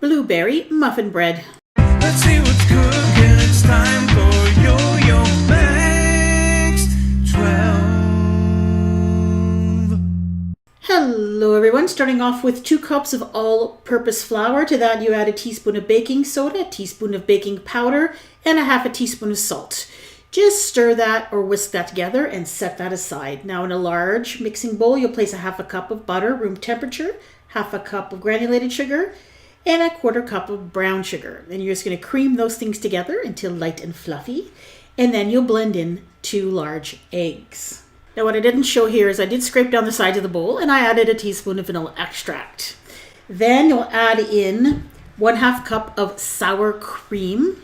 blueberry muffin bread. Let's see what's cooking. It's time for Yo-Yo Makes 12. Hello everyone, starting off with 2 cups of all-purpose flour. To that you add a teaspoon of baking soda, a teaspoon of baking powder, and a half a teaspoon of salt. Just stir that or whisk that together and set that aside. Now in a large mixing bowl, you'll place a half a cup of butter, room temperature, half a cup of granulated sugar, and a 1/4 cup of brown sugar. Then you're just going to cream those things together until light and fluffy, and then you'll blend in 2 large eggs. Now what I didn't show here is I did scrape down the sides of the bowl and I added a teaspoon of vanilla extract. Then you'll add in 1/2 cup of sour cream.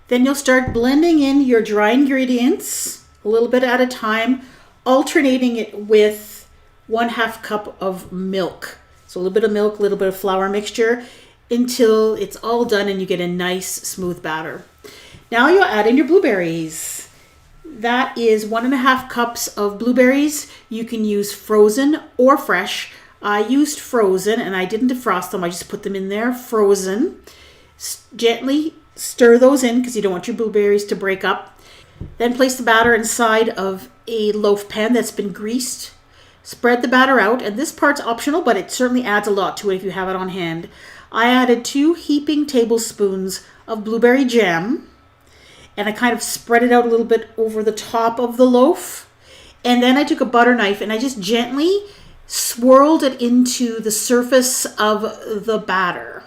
Then you'll start blending in your dry ingredients a little bit at a time, alternating it with 1/2 cup of milk. So a little bit of milk, a little bit of flour mixture until it's all done and you get a nice smooth batter. Now you'll add in your blueberries. That is 1.5 cups of blueberries. You can use frozen or fresh. I used frozen and I didn't defrost them. I just put them in there frozen. Gently stir those in because you don't want your blueberries to break up. Then place the batter inside of a loaf pan that's been greased. Spread the batter out, and this part's optional, but it certainly adds a lot to it if you have it on hand. I added 2 heaping tablespoons of blueberry jam, and I kind of spread it out a little bit over the top of the loaf. And then I took a butter knife and I just gently swirled it into the surface of the batter.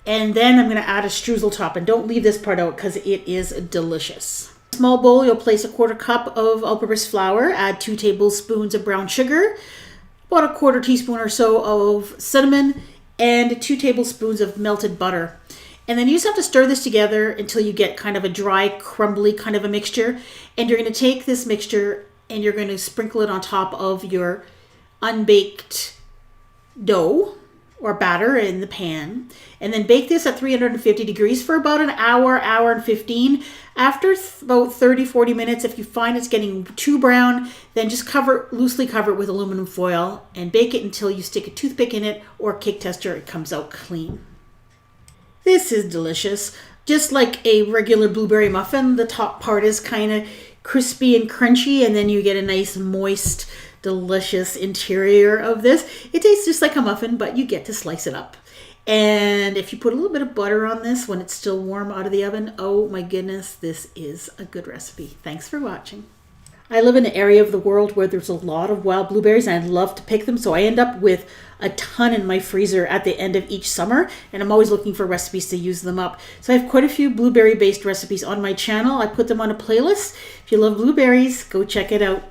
And then I'm going to add a streusel top, and don't leave this part out because it is delicious. In a small bowl, you'll place a 1/4 cup of all-purpose flour, add 2 tablespoons of brown sugar, about a 1/4 teaspoon or so of cinnamon, and 2 tablespoons of melted butter. And then you just have to stir this together until you get kind of a dry, crumbly kind of a mixture. And you're going to take this mixture and you're going to sprinkle it on top of your unbaked dough or batter in the pan, and then bake this at 350 degrees for about an hour, hour and 15. After about 30-40 minutes, if you find it's getting too brown, then just loosely cover it with aluminum foil and bake it until you stick a toothpick in it or a cake tester. It comes out clean. This is delicious. Just like a regular blueberry muffin, the top part is kind of crispy and crunchy, and then you get a nice moist, delicious interior of this. It tastes just like a muffin, but you get to slice it up. And if you put a little bit of butter on this when it's still warm out of the oven, oh my goodness, this is a good recipe. Thanks for watching. I live in an area of the world where there's a lot of wild blueberries and I love to pick them, so I end up with a ton in my freezer at the end of each summer, and I'm always looking for recipes to use them up. So I have quite a few blueberry based recipes on my channel. I put them on a playlist. If you love blueberries, go check it out.